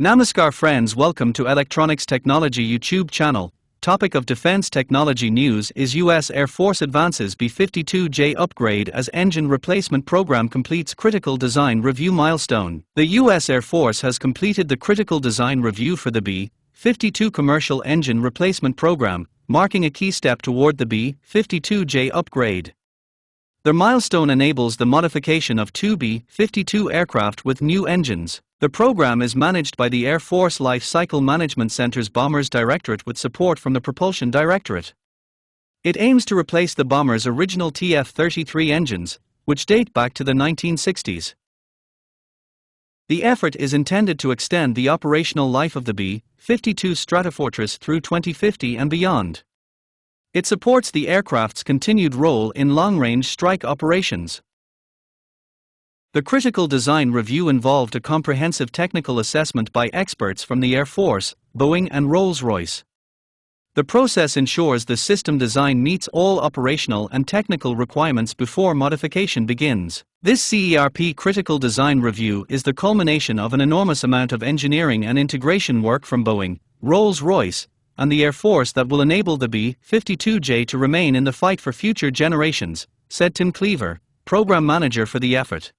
Namaskar friends, welcome to Electronics Technology YouTube channel. Topic of Defense Technology News is US Air Force advances B52J upgrade as engine replacement program completes critical design review milestone. The US Air Force has completed the critical design review for the B-52 commercial engine replacement program, marking a key step toward the B-52J upgrade. The milestone enables the modification of two B-52 aircraft with new engines. The program is managed by the Air Force Life Cycle Management Center's Bombers Directorate with support from the Propulsion Directorate. It aims to replace the bomber's original TF-33 engines, which date back to the 1960s. The effort is intended to extend the operational life of the B-52 Stratofortress through 2050 and beyond. It supports the aircraft's continued role in long-range strike operations. The critical design review involved a comprehensive technical assessment by experts from the Air Force, Boeing and Rolls-Royce. The process ensures the system design meets all operational and technical requirements before modification begins. This CERP critical design review is the culmination of an enormous amount of engineering and integration work from Boeing, Rolls-Royce, and the Air Force that will enable the B-52J to remain in the fight for future generations, said Tim Cleaver, program manager for the effort.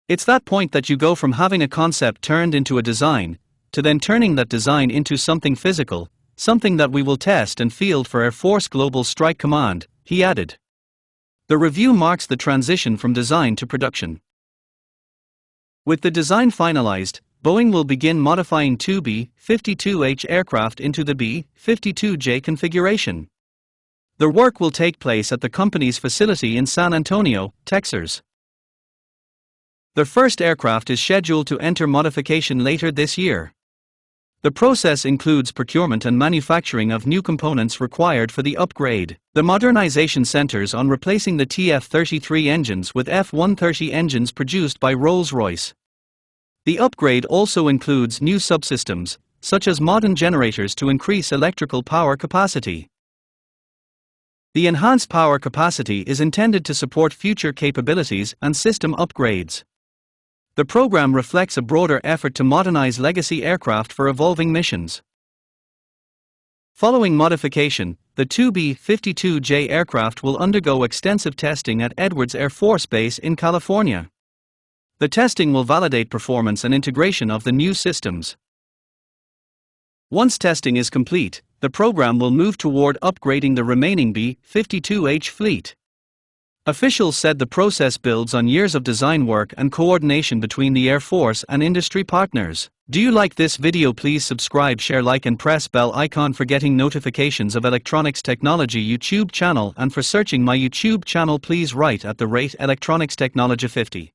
It's that point that you go from having a concept turned into a design, to then turning that design into something physical, something that we will test and field for Air Force Global Strike Command, he added. The review marks the transition from design to production. With the design finalized, Boeing will begin modifying two B-52H aircraft into the B-52J configuration. The work will take place at the company's facility in San Antonio, Texas. The first aircraft is scheduled to enter modification later this year. The process includes procurement and manufacturing of new components required for the upgrade. The modernization centers on replacing the TF-33 engines with F-130 engines produced by Rolls-Royce. The upgrade also includes new subsystems, such as modern generators to increase electrical power capacity. The enhanced power capacity is intended to support future capabilities and system upgrades. The program reflects a broader effort to modernize legacy aircraft for evolving missions. Following modification, the two B-52J aircraft will undergo extensive testing at Edwards Air Force Base in California. The testing will validate performance and integration of the new systems. Once testing is complete, the program will move toward upgrading the remaining B-52H fleet. Officials said the process builds on years of design work and coordination between the Air Force and industry partners. Do you like this video? Please subscribe, share, like and press bell icon for getting notifications of Electronics Technology YouTube channel, and for searching my YouTube channel please write @Electronics Technology 50.